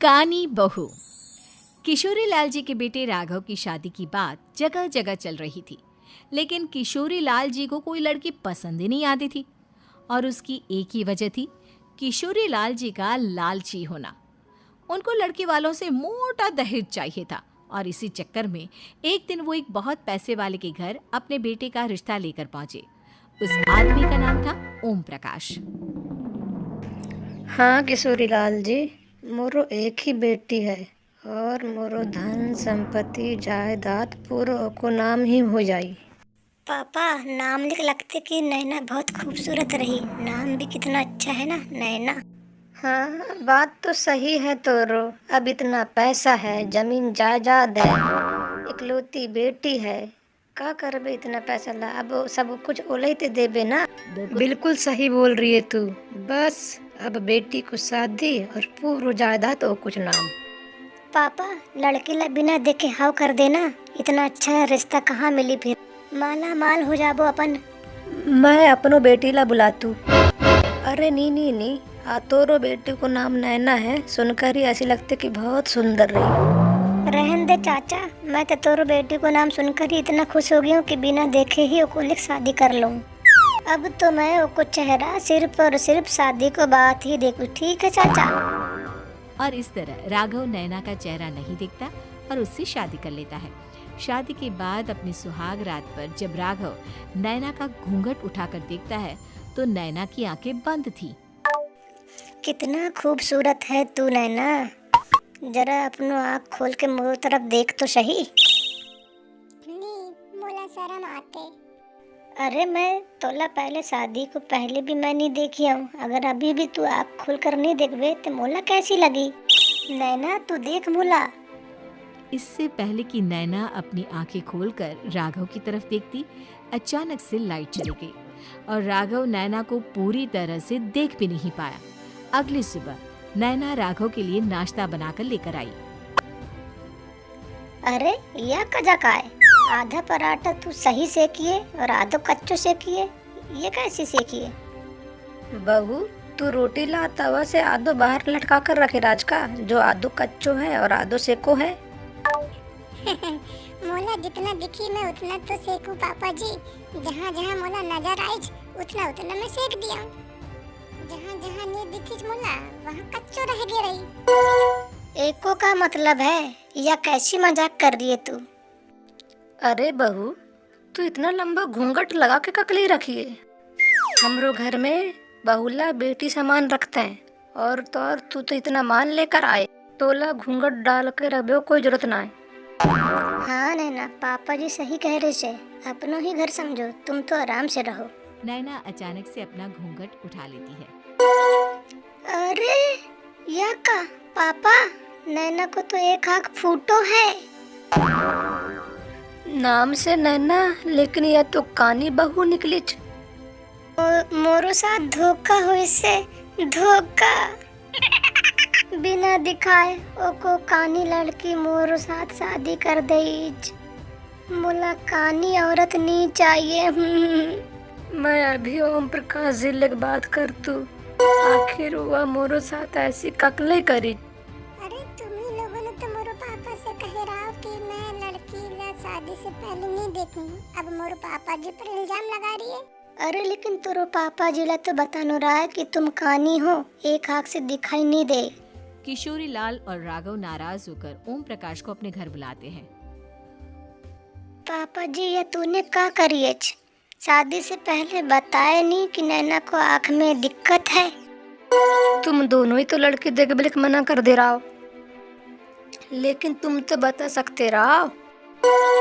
कानी बहू। किशोरी लाल जी के बेटे राघव की शादी की बात जगह जगह चल रही थी, लेकिन किशोरी लाल जी को कोई लड़की पसंद ही नहीं आती थी। और उसकी एक ही वजह थी, किशोरी लाल जी का लालची होना। उनको लड़की वालों से मोटा दहेज चाहिए था और इसी चक्कर में एक दिन वो एक बहुत पैसे वाले के घर अपने बेटे का रिश्ता लेकर पहुंचे। उस आदमी का नाम था ओम प्रकाश। हाँ किशोरी लाल जी, मोरो एक ही बेटी है और मोरो धन संपत्ति जायदाद पूरो को नाम ही हो जाई। पापा, नाम लिख लगते कि नैना बहुत खूबसूरत रही। नाम भी कितना अच्छा है ना, नैना। हाँ, बात तो सही है तोरो। अब इतना पैसा है, जमीन जायदाद है, इकलौती बेटी है, का करबे इतना पैसा ला? अब सब कुछ ओलैते देबे ना। बिल्कुल सही बोल रही है तू। बस अब बेटी को शादी और पूरो जायदाद और कुछ नाम। पापा, लड़के ला बिना देखे हाव कर देना। इतना अच्छा रिश्ता कहाँ मिली फिर? माला माल हो जाबो अपन। मैं अपनो बेटी ला बुलातू। अरे नी नी नी, तोरो बेटी को नाम नैना है, सुनकर ही ऐसी लगती कि बहुत सुंदर रही। रहन दे चाचा, मैं तो तोरो बेटी को नाम सुनकर ही इतना खुश हो गई हूँ कि बिना देखे ही ओको लिख शादी कर लूँ। अब तो मैं ओको चेहरा सिर्फ और सिर्फ शादी को बात ही देखूँ। ठीक है चाचा? और इस तरह राघव नैना का चेहरा नहीं देखता और उससे शादी कर लेता है। शादी के बाद अपनी सुहाग रात पर जब राघव नैना का घूंघट उठाकर देखता है तो नैना की आंखें बंद थी। कितना खूबसूरत है तू नैना, जरा अपनो आँख खोल के मोर तरफ देख तो सही। मोला शर्म आते। अरे मैं तोला पहले शादी को पहले भी मैं नहीं देखी हूँ। अगर अभी भी तू आँख खोल कर नहीं देखबे तो मोला कैसी लगी? नैना तू देख मोला। इससे पहले कि नैना अपनी आंखें खोलकर राघव की तरफ देखती, अचानक से लाइट चली गई और राघव नैना को पूरी तरह से देख भी नहीं पाया। अगली सुबह नैना राघव के लिए नाश्ता बनाकर लेकर आई। अरे यह कजा का है? आधा पराठा तू सही सेकिए और आधो कच्चो सेकिए। ये कैसे सेकिए? बहू, तू रोटी ला तवा से आधो बाहर लटका कर रखे राज का, जो आधो कच्चो है और आधो सेको है। मोला जितना दिखी मैं उतना तो सेकू पापा जी। जहाँ जहाँ मोला नजर आई उतना उतना मैं सेक दिया। जहाँ जहाँ नहीं दिखी मोला वहाँ कच्चो रह गए रही। एको का मतलब है या कैसी मजाक कर रही है तू? अरे बहू, तू इतना लंबा घूंघट लगा के ककली रखी है। हमरो घर में बहुला बेटी सामान रखते हैं और तू तो इतना मान लेकर आए। तोला घूंघट डाल के रखबे कोई जरूरत ना है। हाँ नैना, पापा जी सही कह रहे से। अपनो ही घर समझो, तुम तो आराम से रहो। नैना अचानक से अपना घूंघट उठा लेती है। अरे या का पापा, नैना को तो एक आँख फूटो है। नाम से नैना, लेकिन यह तो कानी बहू निकली। मोरो साथ धोखा हुई से धोखा। बिना दिखाए ओको कानी लड़की मोरो साथ शादी कर दईज। मुला कानी औरत नहीं चाहिए। मैं अभी ओम प्रकाश जी लग बात कर तू, आखिर वह मोरो साथ ऐसी ककले करी। अरे तुम्ही लोगों ने तो मोरो पापा से कहे रहा कि मैं लड़की ला शादी से पहले नहीं देखूंगी। अब मोरो पापा जी पर इल्जाम लगा रही है। अरे लेकिन तोरो पापा जी ला तो बतानो रहा है कि तुम कानी हो, एक आँख से दिखाई नहीं दे। किशोरी लाल और राघव नाराज होकर ओम प्रकाश को अपने घर बुलाते हैं। पापा जी, ये तूने क्या करी है? शादी से पहले बताए नहीं कि नैना को आँख में दिक्कत है? तुम दोनों ही तो लड़की देखबे के मना कर दे रहा हो, लेकिन तुम तो बता सकते रहो।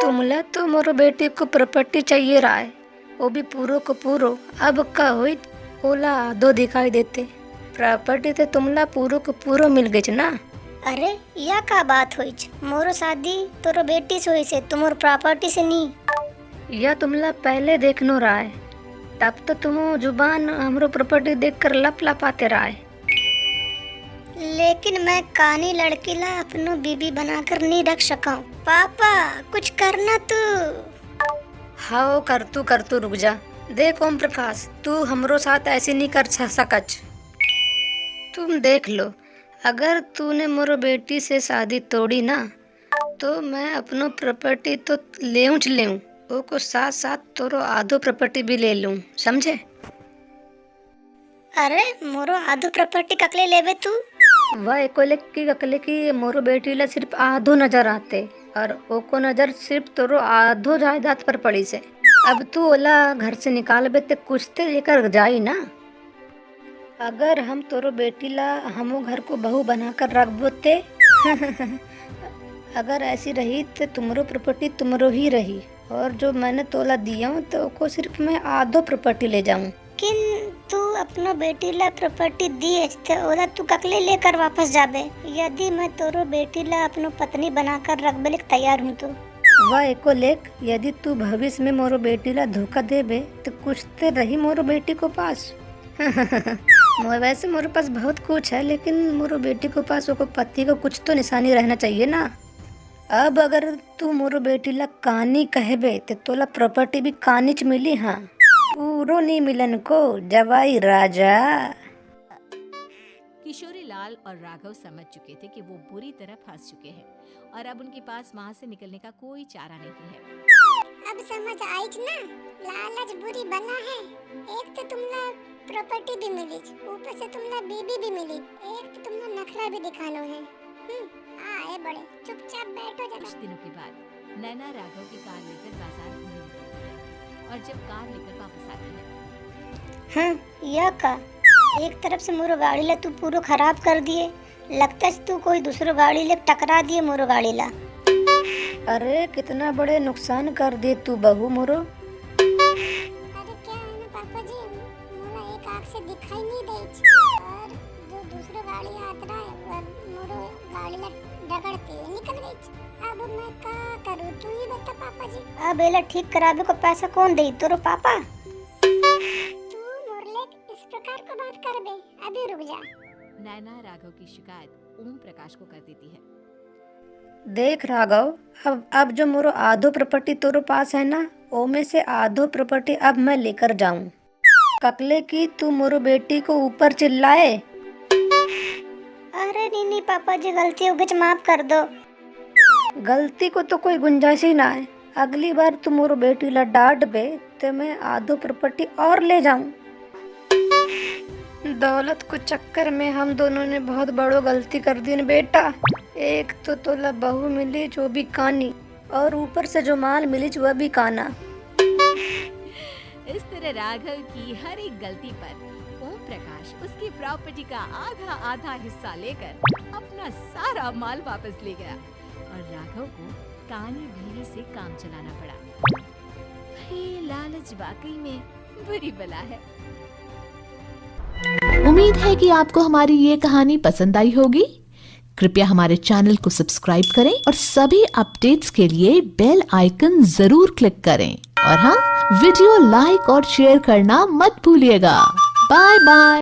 तुमला तो मोरो बेटी को प्रॉपर्टी चाहिए रहा है, वो भी पूरो को पूरो। अब का हुई ओला दो दिखाई देते, प्रॉपर्टी तो तुमला पूरो को पूरो मिल गई ना। अरे या का बात हुई? मोरो शादी तोरो बेटी से हुई से, तुमोर प्रॉपर्टी से नहीं। यह तुमला पहले देखनो रहा है, तब तो तुम जुबान हमरो प्रॉपर्टी देख कर लप लपाते रहा है। लेकिन मैं कानी लड़की ला अपनो बीबी बनाकर नहीं रख सका। पापा कुछ करना तू। हाँ कर तू रुक जा। देख ओम प्रकाश, तू हमरो साथ ऐसे नहीं कर सकच। तुम देख लो, अगर तूने मोरो बेटी से शादी तोड़ी ना तो मैं अपनो प्रॉपर्टी तो लेऊं ओको साथ साथ तोरो आधो प्रॉपर्टी भी ले लूं, समझे? अरे मोरो आधो प्रॉपर्टी ककले लेबे तू? वह एकोले की अकले की मोरो बेटी ला सिर्फ आधो नजर आते और ओको नजर सिर्फ तोरो आधो जायदाद पर पड़ी से। अब तू ओला घर से निकालबे ते कुछ ते लेकर जाई ना। अगर हम तोरो बेटी ला हमो घर को बहू बनाकर रखबो ते अगर ऐसी रही तो तुमरो प्रॉपर्टी तुमरो ही रही और जो मैंने तोला दिया हूँ तो ओको सिर्फ मैं आधो प्रॉपर्टी ले जाऊँ। किन तू अपनो बेटी ला प्रॉपर्टी दिए ते ओला तू ककले लेकर वापस जाबे? यदि मैं तोरो बेटी ला अपनो पत्नी बनाकर रखबे ले तैयार हूँ तो वह एको लेख यदि तू भविष्य में मोरो बेटी ला धोखा देबे तो कुछ ते रही मोरो बेटी को पास वैसे मोरे पास बहुत कुछ है लेकिन मोरो बेटी को पास ओको पति को कुछ तो निशानी रहना चाहिए ना। अब अगर तू मोरो बेटी ला कहानी कहबे तो तोला प्रॉपर्टी भी कहानीच मिली। हाँ पूरो नहीं मिलन को जवाई राजा। किशोरी लाल और राघव समझ चुके थे कि वो बुरी तरह फंस चुके हैं और अब उनके पास वहाँ से निकलने का कोई चारा नहीं है। अब समझ आई ना, लालच बुरी बना है। एक तो तुमला प्रॉपर्टी भी मिली, ऊपर से तुमला बीबी भी मिली, एक तो तुमला नखरा भी दिखानो है। आए बड़े चुपचाप बैठो जरा। कुछ दिनों के बाद नैना राघव की कार लेकर बाजार घूमने निकलती है और जब कार लेकर वापस आती है यह का एक तरफ से मोरो गाड़ी ला तू पूरा खराब कर दिए, लगता है तू कोई दूसरो गाड़ी ले टकरा दिए मोरो गाड़ी ला। अरे कितना बड़े नुकसान कर दिए तू बहू मोरो। अरे क्या है ना पापा जी, मोला एक आँख से दिखाई नहीं दे और जो दूसरो गाड़ी आत रहा है वो मोरो गाड़ी ला डगड़ते निकल गई। अब मैं का करूँ तू ही बता पापा जी। अब एला ठीक करावे को पैसा कौन दे? तोरो पापा। तू मोरले इस प्रकार को बात करबे, अभी रुक जा। नैना राघव की शिकायत ओम प्रकाश को कर देती है। देख राघव, अब जो मोरो आधो प्रॉपर्टी तोरो पास है ना, ओ में से आधो प्रॉपर्टी अब मैं लेकर जाऊं। ककले की तू मोरो बेटी को ऊपर चिल्लाए। अरे नहीं पापा जी, गलती हो गई, माफ कर दो। गलती को तो कोई गुंजाइश ही ना है। अगली बार तू मोरो बेटी ला डांट बे तो मैं आधो प्रॉपर्टी और ले जाऊं। दौलत को चक्कर में हम दोनों ने बहुत बड़ो गलती कर दी न बेटा। एक तो तोला बहू मिली जो भी कानी और ऊपर से जो माल मिली वह भी काना। इस तरह राघव की हर एक गलती पर ओम प्रकाश उसकी प्रॉपर्टी का आधा आधा हिस्सा लेकर अपना सारा माल वापस ले गया और राघव को कानी भीरी से काम चलाना पड़ा। ये लालच वाकई में बुरी बला है। उम्मीद है कि आपको हमारी ये कहानी पसंद आई होगी। कृपया हमारे चैनल को सब्सक्राइब करें और सभी अपडेट्स के लिए बेल आइकन जरूर क्लिक करें और हाँ, वीडियो लाइक और शेयर करना मत भूलिएगा। Bye bye.